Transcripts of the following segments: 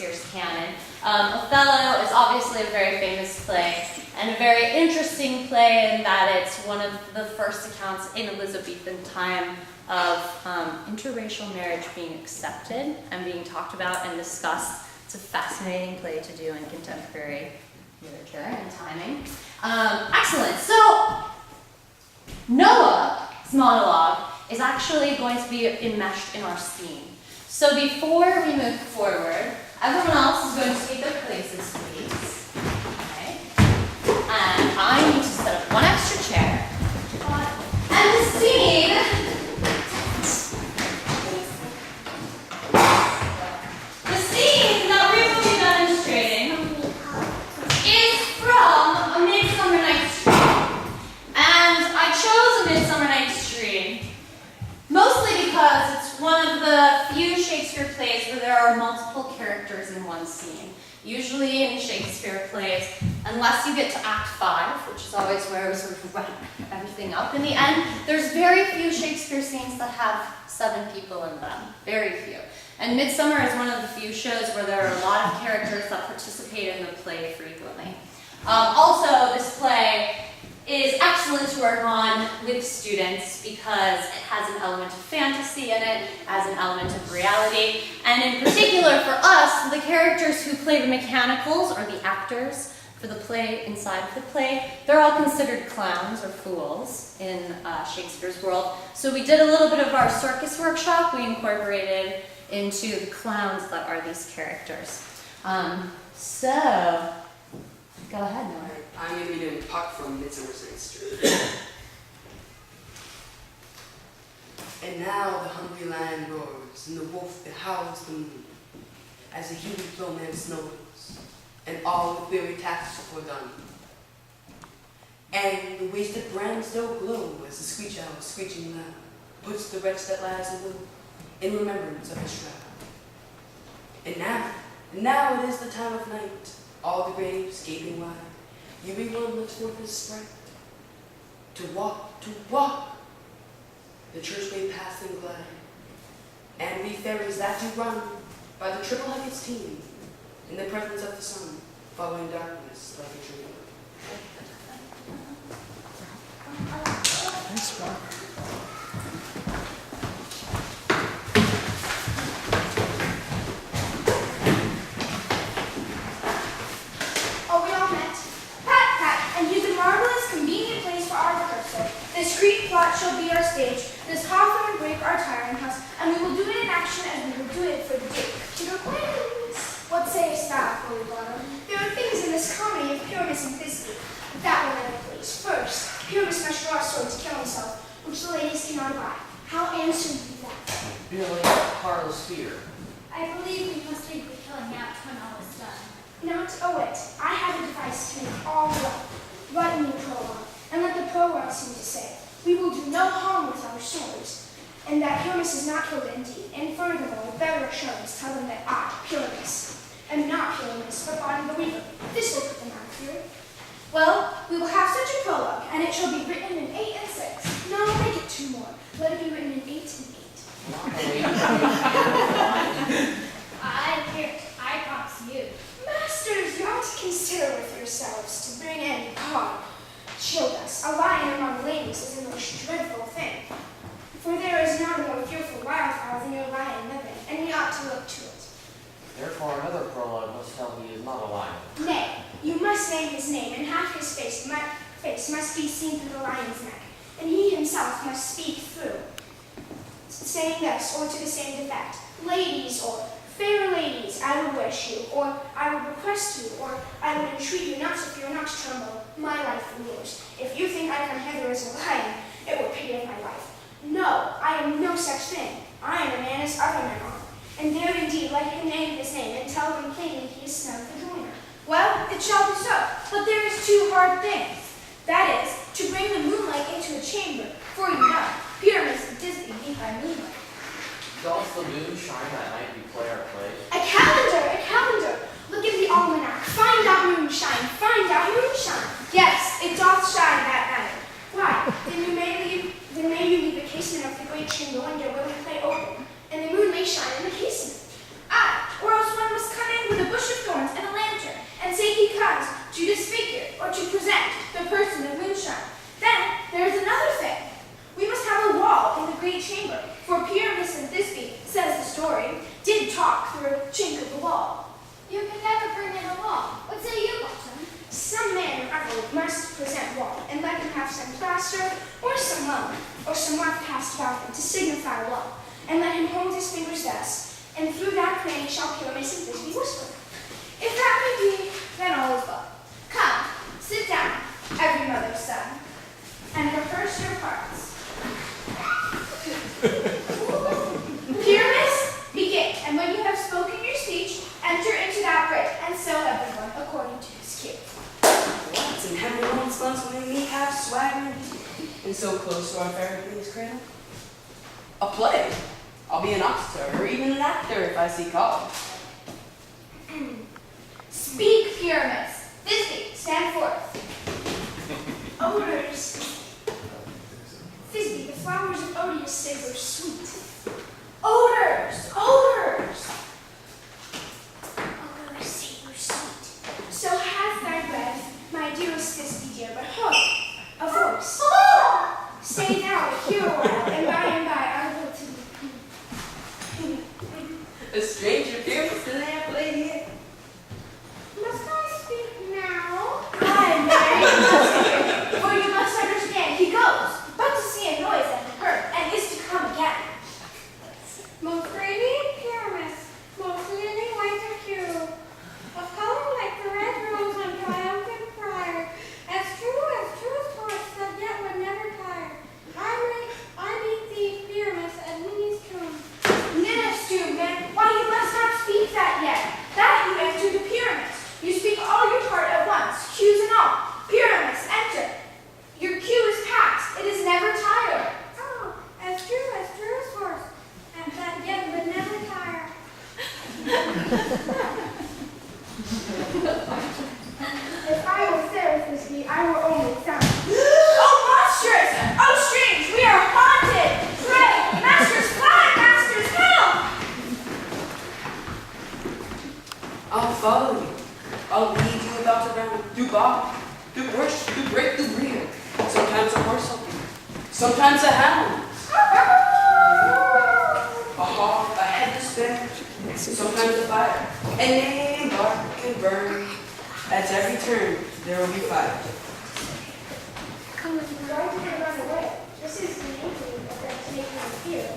Shakespeare's canon. Othello is obviously a very famous play and a very interesting play in that it's one of the first accounts in Elizabethan time of interracial marriage being accepted and being talked about and discussed. It's a fascinating play to do in contemporary literature and timing. Excellent. So Noah's monologue is actually going to be enmeshed in our scene. So before we move forward, everyone else is going to take their places, please. Okay. And I need to set up one extra chair. And the scene that we will be demonstrating is from A Midsummer Night's Dream. And I chose A Midsummer Night's Dream mostly because it's one of the few Shakespeare plays where there are multiple characters in one scene. Usually in Shakespeare plays, unless you get to Act 5, which is always where we sort of wrap everything up in the end, there's very few Shakespeare scenes that have 7 people in them. Very few. And Midsummer is one of the few shows where there are a lot of characters that participate in the play frequently. Also, this play is excellent to work on with students because it has an element of fantasy in it, has an element of reality, and in particular for us, the characters who play the mechanicals, or the actors for the play inside of the play, they're all considered clowns or fools in Shakespeare's world. So we did a little bit of our circus workshop. We incorporated into the clowns that are these characters. So, go ahead, Noah. I'm going to be doing Puck from Midsummer Night's Dream. And now the hungry lion roars, and the wolf that howls the moon, as the human flowman snows, and all the weary tasks are done. And the wasted brands still glow as the screech owl, screeching loud, puts the wretch that lies alone in remembrance of his shroud. And now it is the time of night, all the graves gaping wide. Everyone looks forth his sprite, to walk, the churchway pass and glide. And we fairies that do run by the triple-headed team, in the presence of the sun, following darkness like a dream. Nice one. This Greek plot shall be our stage, this hawthorn break our tiring house, and we will do it in action as we will do it for the day. Peter Quince! What sayest thou, Holy Bottom? There are things in this comedy of Pyramus and Thisbe, but that will never please. First, Pyramus must draw a sword to kill himself, which the ladies cannot abide. How answer you that? Merely Carlos fear. I believe we must leave the killing out when all is done. Not a whit. I have a device to make all right. Write me a prologue, and let the prologue seem to say, we will do no harm with our swords, and that Pyramus is not killed indeed. And furthermore, with better assurance, tell them that I, Pyramus, am not Pyramus, but Body the Weaver. This will put them out of fear. Well, we will have such a prologue, and it shall be written in 8 and 6. No, make it 2 more. Let it be written in 8 and 8. I promise you. Masters, you ought to consider with yourselves to bring in God. Shield us. A lion among ladies is a most dreadful thing. For there is not a more fearful wildfowl than your lion living, and we ought to look to it. Therefore, another prologue must tell he is not a lion. Nay, you must name his name, and half his face must be seen through the lion's neck, and he himself must speak through, saying this, or to the same effect, ladies, or fair ladies, I would wish you, or I would request you, or I would entreat you not to fear, not to tremble, my life and yours. If you think I come hither as a lion, it will pity of my life. No, I am no such thing. I am a man as other men are. And there indeed let him name his name, and tell him plainly he is snug the joiner. Well, it shall be so, but there is 2 hard things. That is, to bring the moonlight into a chamber, for you know, Pyramus and Thisbe meet by moonlight. Doth the moon shine that night we play our play? A calendar, a calendar. Look in the almanac. Find out moonshine, find out moonshine. Yes, it doth shine that night. Why, then may you leave the casement of the great chamber window where we play open, and the moon may shine in the casement. Or else one must come in with a bush of thorns and a lantern, and say he comes to disfigure or to present the person of moonshine. Then there is another thing. We must have a wall in the great chamber, for Pyramus and Thisbe, says the story, did talk through a chink of the wall. You can never bring in a wall. What say you, Bottom? Some man or other must present wall, and let him have some plaster, or some loam, or some rough cast about him to signify wall, and let him hold his fingers thus, and through that praying shall Pyramus and Thisbe whisper. If that may be, then all is well. Come, sit down, every mother's son, and rehearse your parts. Pyramus, begin, and when you have spoken your speech, enter into that bridge, and so everyone according to his cue. What in heaven once months will we have swaggering and so close to our fair queen's cradle? A play. I'll be an officer, or even an actor if I see call. Speak, Pyramus. Thisbe, stand forth. Odors. Thisbe, the flowers of odious savor sweet. Odors, odors. Odors savor sweet. So hath thy breath, my dearest Thisbe dear, but hark, a voice. Stay thou here a while, and by I will to thee. A stranger appearance to the amp lady here. Must I speak now? Aye, Mary, you must hear, for you must understand he goes, but to see a noise that he heard, and is to come again. Most radiant Pyramus, most lily white of hue, of color like the red rose on triumphant briar, as true as horse that yet would never tire. I meet thee, Pyramus, at Minnie's tomb. Ninnis, tomb, then, why you must not speak that yet. That you enter the Pyramus. You speak all your part at once, cues and all. Pyramus, enter. Your cue is past, it is never tired. Oh, as true as horse, and that yet would never tire. If I was there, Thisbe, I were only found. Oh, monstrous! Oh, strange! We are haunted! Pray, masters, fly, masters, help! I'll follow you. I'll lead you about around, through bog, through bush, through break, through rear. Sometimes a horse will be, sometimes a hound. A hawk, a headless bear, sometimes a fire. And name, bark, and burn. At every turn, there will be fire. Why did they run away? This is the inkling of them to make them fear.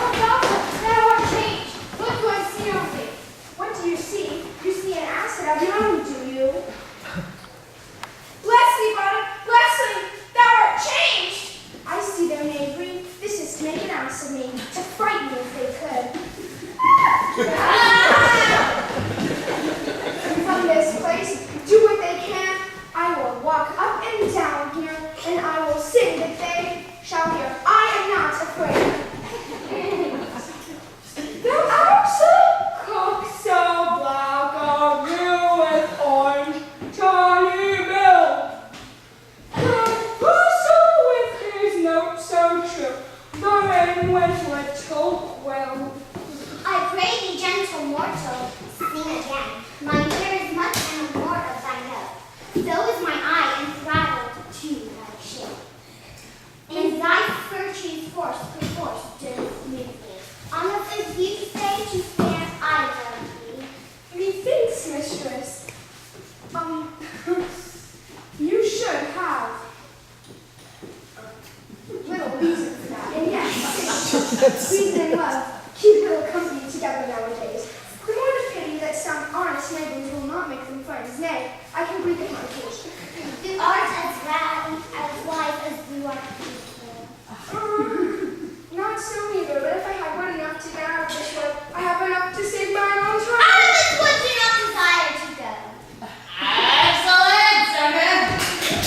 Oh, Bottom, thou art changed. What do I see on thee? What do you see? You see an acid of your own, do you? Bless thee, Bottom! Bless thee! Thou art changed! I see their knavery. This is to make an ass of me, to frighten me if they could. From this place, do what they can. I will walk up and down here, and I will sing that they shall hear. I am not afraid. Thou art so cook, so black of you with orange tawny bill. The whistle with his note so true, the rain with little quill. I pray thee, gentle mortal, sing again. My ear is much and more of thy note. So is my eye enthralled to thy shape. And thy virtue's force perforce does move me. On the physique stage to stand I love thee. Methinks, mistress, you should have little reason for that. And yes, reason and love keep little company together nowadays. The more the pity that some honest neighbors will not make them friends. Nay, I can breathe it my